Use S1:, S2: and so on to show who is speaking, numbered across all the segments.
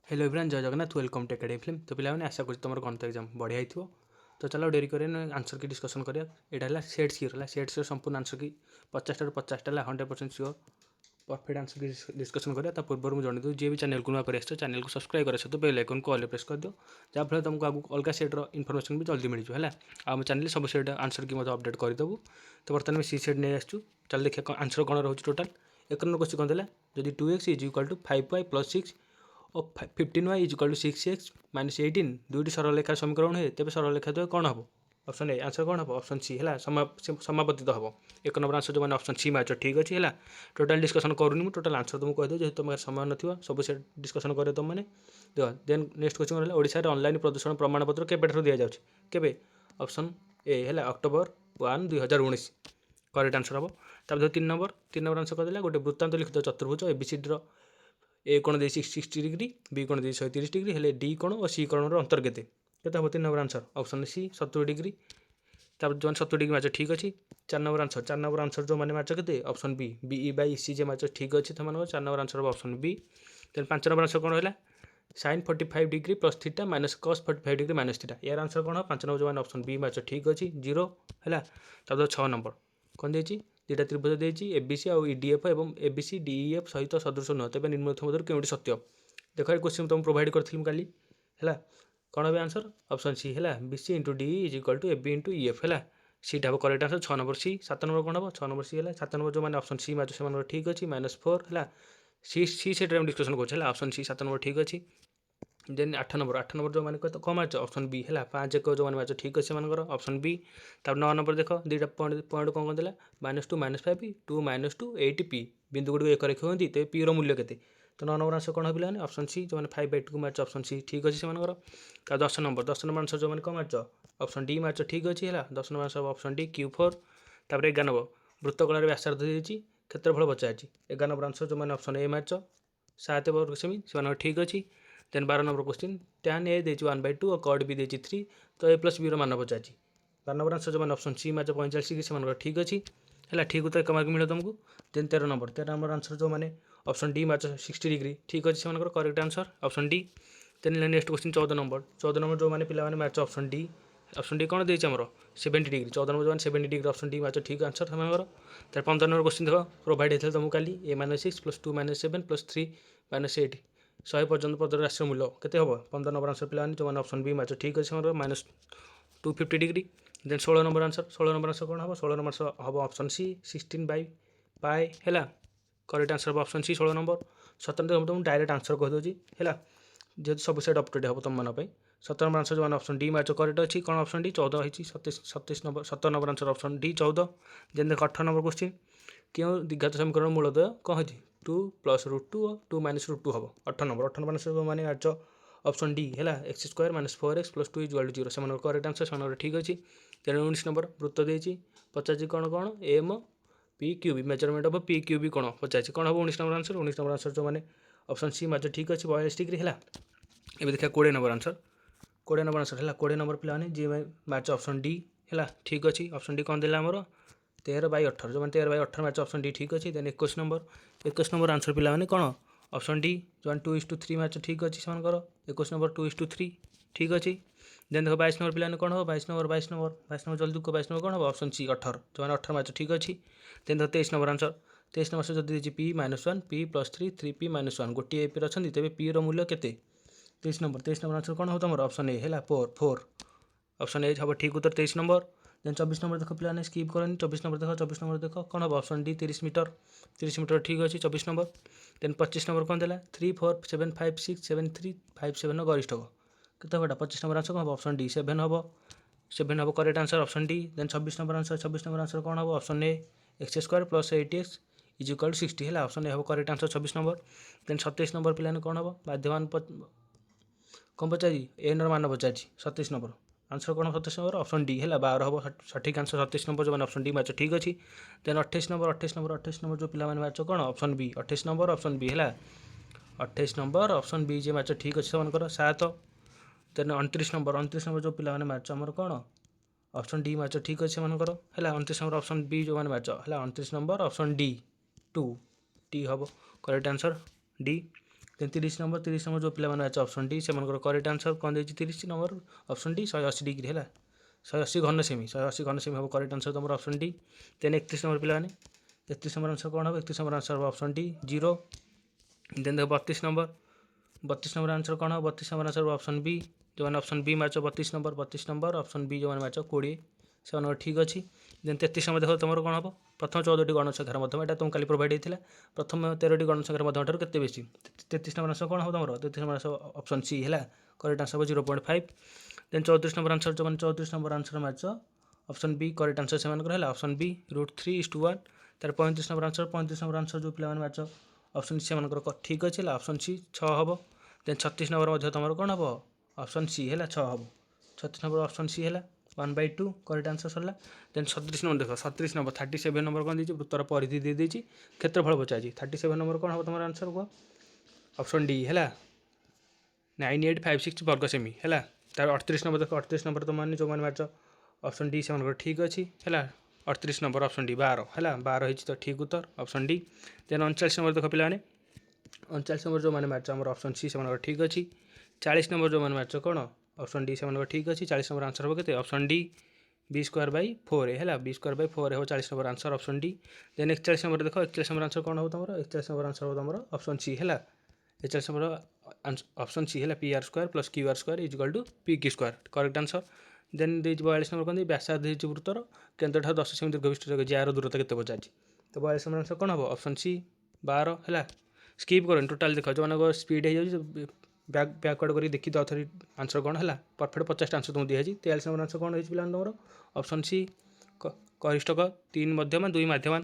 S1: Hello everyone, जय Jagannath. Welcome to academy film. तो पिलाने आशा करूँ तुम गणित एग्जाम बढ़िया हो। तो चलो डेरी करें आंसर की डिस्कसन करिया। यहाँ सेट सियोर है, सेट सियोर संपूर्ण आंसर की 50 50 100% सियोर परफेक्ट आंसर की डिस्कसन करिया। पूर्व मुझे जनई दूँ जी भी चैनल को नुआ कर चैनल को सब्सक्राइब कर सहित बेल आइकन को ऑल प्रेस कर दियो, जहाँफल तुमको आगे अलग सेट्र इनफर्मेशन भी जल्दी मिल है। आम चैनल सब सेट आंसर की अपडेट करदेबू। तो बर्तमान सी सेट नहीं आसू। चल देखिए आंसर कौन रोचे टोटाल। एक नंबर क्वेश्चन कौन देला, जदि 2x is equal to 5y plus 6 और 15y is equal to 6x minus 18 दुईटी सरलरेखार समीकरण हुए, तेज सरलरेखा द्वय कौन हम? ऑप्शन ए आंसर कौन हम? ऑप्शन सी है समापतित हम। एक नंबर आंसर जो मैंने ऑप्शन सी मैच ठीक अच्छे है। टोटाल डिस्कसन करूनी मुझे टोटाल आंसर तुमको कहीदेव, जेहतु तुम समय न सब से डिस्कसन करे तुम मैंने देख। देन नेक्स्ट क्वेश्चन रहा, ओडिशा रे ऑनलाइन प्रदूषण प्रमाणपत्र केबेठारु दि जाउछि केबे? ऑप्शन ए है अक्टोबर 1 2019 करेक्ट आंसर हम। तापर 3 नंबर आंसर करदेला, गोटे वृत्तांत लिखित चतुर्भुज एबीसीडी ए कोण दे 60 डिग्री, बी कोण दे 130 डिग्री हेले डी कोण और सी कोणर अंतर केते हम? 3 number answer option C 70 degree. तापर जो 70 डिग्री मैच ठीक अच्छी। 4 नंबर आंसर जो मैंने मैच के option B BE by C जे मैच ठीक अच्छे। 4 number answer option B. Then 5 number answer कौन है? Sine 45 degree plus theta minus cos 45 degree minus theta. यार आंसर कौन? 5 नंबर जो मैंने ऑप्शन बी मैच ठीक अच्छी 0 है। तब 6 नंबर कौन देती दुटा त्रिभुज देती एबीसी और डीएफ और एबीसी डीईएफ सहित सदृश नुह, तेज निम्नलिखित मध्य क्योंटी सत्य? देख ये क्वेश्चन तुम प्रोवाइड करी काली है। कौन है आंसर? ऑप्शन सी है BC into D is equal to AB into EF है। सीटा हम correct answer 6 number C. 7 number कौन हम? 6 नंबर सी है। 7 नंबर जो मैंने ऑप्शन सी मैच से ठीक अच्छी माइनस 4 है। सी सी सेट डिस्कसन कर ऑप्शन सी 7 नंबर ठीक अच्छी। देन 8 नंबर जो मैंने कहते कौन मैच? ऑप्शन बी है 5 1 जो मैंने मैच ठीक अच्छे मान ऑप्शन बी। तब 9 नंबर देख दुटा पॉइंट कौन कौन देला, -2 -5 2 -2 8 पी बिंदु गुड़ी एक रेख होती तेज पी रूल्य के। तो 9 नंबर आंसर कौन है पे? ऑप्शन सी जो मैंने 5 8 को मैच ऑप्शन सी ठीक अच्छे से। 10 नंबर आंसर जो मैंने कौन मैच? ऑप्शन डी मैच ठीक अच्छी है। 10 number answer option D Q4। तापर 11 नंबर वृत्तकलार व्यासार्ध देती क्षेत्रफल पचार। 11 नंबर आंसर जो मैंने ऑप्शन ए मैच 7 वर्ग सेमी से ठीक अच्छी। देन 12 नंबर क्वेश्चन tan ए देती 1/2 और कॉड बी देती 3, तो ए प्लस बी मान पचार। 12 नंबर आंसर जो मैंने ऑप्शन सी मैच 45 डिग्री से ठीक अच्छी है। ठीक उत्तर 1 मार्क मिले तुमको। देन 13 नंबर आंसर जो मैंने ऑप्शन डी मैच 60 डिग्री ठीक अच्छे से correct answer option D. Then next question 14 number जो मैंने पिला मैच ऑप्शन डी कौन देती आमर 70 डिग्री। 14 नंबर जो 70 डिग्री ऑप्शन डी मैच ठीक आंसर से। 15 नंबर क्वेश्चन देख प्रोवाइड होता है तुमको काली ए -6 + 2 -7 + 3 -8 100 पर्यटन पद राशि मूल्य के हम? 15 नंबर आंसर पे जो मैंने ऑप्शन बी मैच ठीक अच्छे -250 डिग्री। देन 16 नंबर आंसर कौन हम? 16 नंबर हम ऑप्शन सी 16/पाई है correct answer option C 16 number. 17 तुमको डायरेक्ट आंसर कहीदे है, जेहतु सब सेट अपडेट हम तुम मान। 17 नंबर आंसर जो मैंने ऑप्शन डी मैच करेक्ट अच्छी कौन ऑप्शन डी 14 होती 27 number 17 number answer option D 14। Then देख 18 नंबर क्वेश्चन क्यों द्विघात समीकरण मूलदय कौन है? 2 + √2 और 2 - √2 हम। 18 नंबर आंसर मैंने मैच ऑप्शन डी है x² - 4x + 2 = 0 से करेक्ट आंसर से ठीक अच्छी। तेणु 19 नंबर वृत्त देती पचार कौन कौन M P QB measurement of P QB कौन पचार कौन हम? 19 नंबर आंसर। 19 नंबर आंसर जो मैंने ऑप्शन सी मैच ठीक अच्छे 42 डिग्री है। ये देखा 20 नंबर आंसर। 20 नंबर आंसर है 20 नंबर पे जी मैच ऑप्शन डी है ठीक अच्छी। ऑप्शन डी कौन देला आमर 13/18 जो मैंने 13/18 मैच ऑप्शन डी ठीक अच्छी। देन 21 नंबर आंसर पे कौन ऑप्शन डी जो 2:3 मैच ठीक अच्छी से 21 नंबर 2:3 ठीक अच्छी। देन देखो 22 नंबर पे कौन हो? 22 नंबर जल्दी को 22 नंबर कौन हम? ऑप्शन सी 18 जो मैंने 18 मैच ठीक अच्छी। देन देखो 23 नंबर आंसर। 23 नंबर से जो देती p - 1 p + 3 3p - 1 गोटे ए पी अच्छा तेज पी रूल्य के? 23 नंबर आंसर कौन हो तुम? ऑप्शन ए है 4 ऑप्शन ए हम ठीक उत्तर 23 नंबर। देन 24 नंबर देख पे स्किप करनी। 24 नंबर देख कौन हम? ऑप्शन डी 30 मीटर ठीक अच्छे 24 नंबर। देन 25 नंबर कौन देला 3 4 7 5 6 7 3 5 7 गरिष्ठ के? 25 नंबर आंसर कौन हम? ऑप्शन डी 7 हम। 7 हम correct answer option D. Then 26 number answer कौन हम? ऑप्शन ए x² + 8x = 60 है। ऑप्शन ए हम correct answer 26 number. Then 27 number पे कौन हम? बाध्यमान कौन पचार एन मान पचार 27 नंबर आंसर कौन? 27 नंबर ऑप्शन डी है 12 हम सठिक आंसर 27 नंबर जो मैंने ऑप्शन डी मैच ठीक अच्छी। देन 28 नंबर जो पिला मैच कौन? Option B 28 number option B है 28 नंबर ऑप्शन बी जे मैच ठीक अच्छे से 7। देन 29 नंबर जो पिला मैच आमर कौन? ऑप्शन डी मैच ठीक अच्छे से है 29 नंबर ऑप्शन बी जो मैंने मैच है 29 नंबर ऑप्शन डी 2 टी हम correct answer D. Then 30 number जो पिला मैंने ऑप्शन डी से करेक्ट आंसर कौन देती 30 नंबर ऑप्शन डी 180 डिग्री है 180 घन सेमी 180 घन सेमी हम करेक्ट आंसर तुम ऑप्शन डी। देन 31 नंबर पिला 31 नंबर आंसर कौन हम 31 नंबर आंसर ऑप्शन डी 0। देन देखो 32 नंबर आंसर कौन हम 32 नंबर आंसर ऑप्शन बी जो मैंने ऑप्शन बी मार्च 32 नंबर ऑप्शन बी जो मैंने मार्च 20 से ठीक अच्छी। देन 33 नंबर देख तुम कौन हम प्रथम 14टी गण संख्यार मध्यम यहाँ तुम कल प्रोभाइड होता प्रथम 13टी गण संख्यार मध्यम के बेसी 33 नंबर आंसर कौन हम तुम 33 नंबर आंसर ऑप्शन सी है करेक्ट आंसर हो 0.5। देन 34 नंबर आंसर जो मैंने 34 नंबर आंसर मार्च ऑप्शन बी करेक्ट आंसर से ऑप्शन बी √3:1। तार 35 नंबर आंसर जो पे मार्च ऑप्शन सी से ठीक अच्छे ऑप्शन सी 6 हम। देन 36 नंबर तुम कौन हम ऑप्शन सी है 6 हम 36 नंबर ऑप्शन सी है 1/2 करेक्ट आंसर सरला। देन 37 नंबर देख 37 नंबर 37 नंबर कौन दीजिए वृत्तर परिधि दे देती क्षेत्रफल पचार 37 नंबर कौन हम तुम आंसर कह ऑप्शन डी है 9856 वर्ग सेमी है। तार 38 नंबर देख 38 नंबर तुम मैंने जो मैंने मार्च ऑप्शन डी से ठीक अच्छी है 38 नंबर ऑप्शन डी 12 है 12 हो तो ठीक उत्तर ऑप्शन डी। देन 39 नंबर देख पे 39 नंबर जो मैंने मार्च आम ऑप्शन सी से ठीक अच्छी। 40 नंबर जो मैंने मार्च कौन ऑप्शन डी से ठीक अच्छी 40 नंबर आंसर हम के ऑप्शन डी b²/4 है b²/4 हो 40 number answer option D. Then 41 number देख 41 नंबर आंसर कौन हो तुम 41 नंबर आंसर हो तुम ऑप्शन सी है 41 नंबर ऑप्शन सी है PR² + QR² = PQ² correct answer. Then 42 number कौन व्यासार्ध देती वृत्तर केन्द्र ठार 10 सेमी दीर्घ विशिष्ट जार दूरता के पचार तो 42 नंबर आंसर कौन हम ऑप्शन सी 12 है। स्किप करें टोटाल देख जो मान स्पीड हो बैकवर्ड कर देखी तो थोड़ी आंसर कौन है परफेक्ट 50 आंसर तुमको दिखाई 43 नंबर आंसर कौन हो पे तुम ऑप्शन सी गरिष्ठक 3 मध्यम 2 मध्यमान।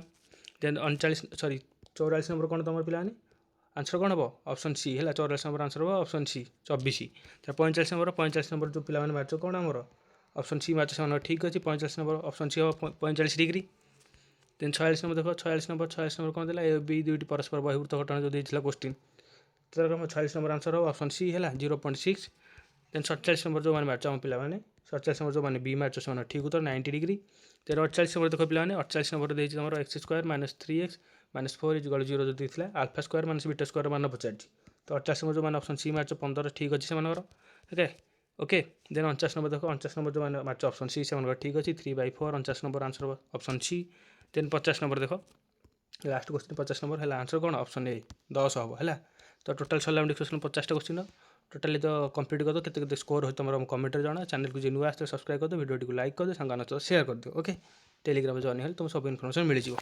S1: देन 44 नंबर कौन तुम पे आंसर कौन हम ऑप्शन सी है 44 नंबर आंसर हम ऑप्शन सी 24। 45 नंबर जो पे मार्च कौन आमर ऑप्शन सी मार्च से ठीक अच्छे 45 नंबर ऑप्शन सी हम 45 डिग्री। देन 46 नंबर देख 46 नंबर कौन देला ए बी दुईटी परस्पर बहिर्भूत घटना जो देता क्वेश्चन तो 46 नंबर आंसर हो ऑप्शन सी है 0.6। देन 47 नंबर जो मैंने मार्च आम पे 47 नंबर जो मैंने बी मार्च से ठीक उत्तर 90 डिग्री। देन 48 नंबर देख पे 48 नंबर देती तुम x² - 3x - 4 = 0 जो देता α² - β² मान पचार तो 48 नंबर जो मैंने ऑप्शन सी मार्च 15 ठीक अच्छे से ओके। देन 49 नंबर देख 49 नंबर जो मैंने मार्च ऑप्शन सी से ठीक अच्छी 3/4 49 number answer option C. Then 50 number देख लास्ट क्वेश्चन 50 नंबर है आंसर कौन ऑप्शन ए 10 हम है। तो टोटाल सरला डिस्कसन 50टा क्वेश्चन टोटाली तो कंप्लीट कर दो केते स्कोर हो तुम कमेंट जाना चैनल को जी नुआ आसते सब्सक्राइब कर दो वीडियो को लाइक कर दो सांग सेयार कर दो ओके टेलीग्राम जॉइन हेल्ले तुम सब इनफॉरमेशन मिल जाए।